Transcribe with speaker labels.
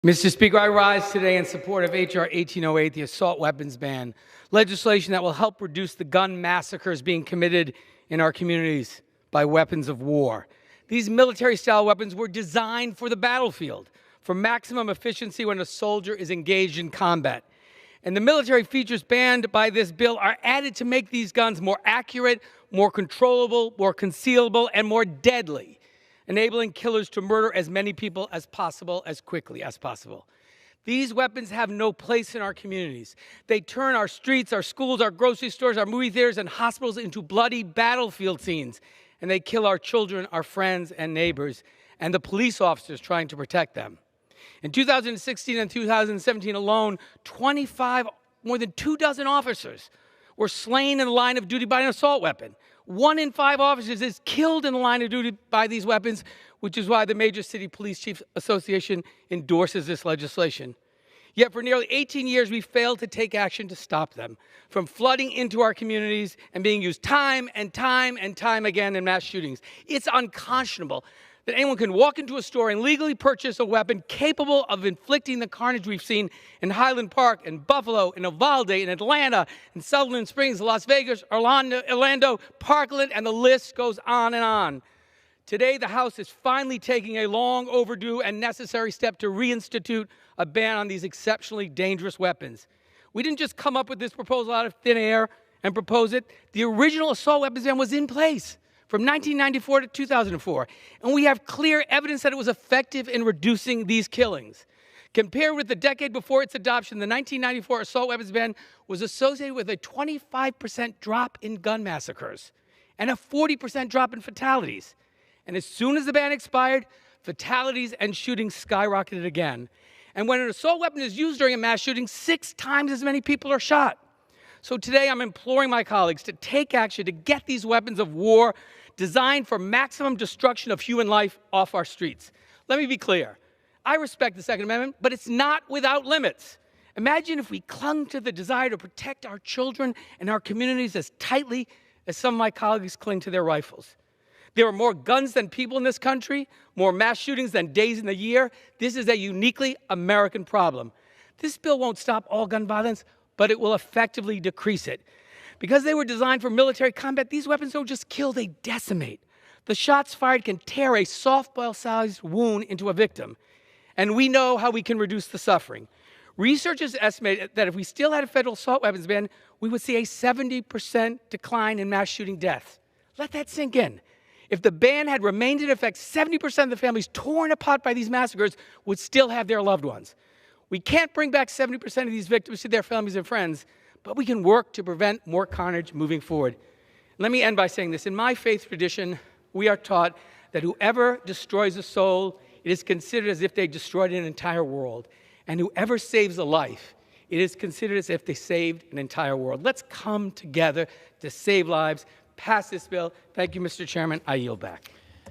Speaker 1: Mr. Speaker, I rise today in support of H.R. 1808, the assault weapons ban, legislation that will help reduce the gun massacres being committed in our communities by weapons of war. These military-style weapons were designed for the battlefield, for maximum efficiency when a soldier is engaged in combat. And the military features banned by this bill are added to make these guns more accurate, more controllable, more concealable, and more deadly, enabling killers to murder as many people as possible, as quickly as possible. These weapons have no place in our communities. They turn our streets, our schools, our grocery stores, our movie theaters, and hospitals into bloody battlefield scenes. And they kill our children, our friends, and neighbors, and the police officers trying to protect them. In 2016 and 2017 alone, more than 24 officers were slain in the line of duty by an assault weapon. 1 in 5 officers is killed in the line of duty by these weapons, which is why the Major City Police Chiefs Association endorses this legislation. Yet for nearly 18 years, we failed to take action to stop them from flooding into our communities and being used time and time and time again in mass shootings. It's unconscionable that anyone can walk into a store and legally purchase a weapon capable of inflicting the carnage we've seen in Highland Park, in Buffalo, in Uvalde, in Atlanta, in Sutherland Springs, Las Vegas, Orlando, Parkland, and the list goes on and on. Today, the House is finally taking a long overdue and necessary step to reinstitute a ban on these exceptionally dangerous weapons. We didn't just come up with this proposal out of thin air and propose it. The original assault weapons ban was in place from 1994 to 2004, and we have clear evidence that it was effective in reducing these killings. Compared with the decade before its adoption, the 1994 assault weapons ban was associated with a 25% drop in gun massacres and a 40% drop in fatalities. And as soon as the ban expired, fatalities and shootings skyrocketed again. And when an assault weapon is used during a mass shooting, 6 times as many people are shot. So today I'm imploring my colleagues to take action to get these weapons of war designed for maximum destruction of human life off our streets. Let me be clear. I respect the Second Amendment, but it's not without limits. Imagine if we clung to the desire to protect our children and our communities as tightly as some of my colleagues cling to their rifles. There are more guns than people in this country, more mass shootings than days in the year. This is a uniquely American problem. This bill won't stop all gun violence, but it will effectively decrease it. Because they were designed for military combat, these weapons don't just kill, they decimate. The shots fired can tear a softball-sized wound into a victim. And we know how we can reduce the suffering. Researchers estimate that if we still had a federal assault weapons ban, we would see a 70% decline in mass shooting deaths. Let that sink in. If the ban had remained in effect, 70% of the families torn apart by these massacres would still have their loved ones. We can't bring back 70% of these victims to their families and friends, but we can work to prevent more carnage moving forward. Let me end by saying this. In my faith tradition, we are taught that whoever destroys a soul, it is considered as if they destroyed an entire world. And whoever saves a life, it is considered as if they saved an entire world. Let's come together to save lives. Pass this bill. Thank you, Mr. Chairman. I yield back.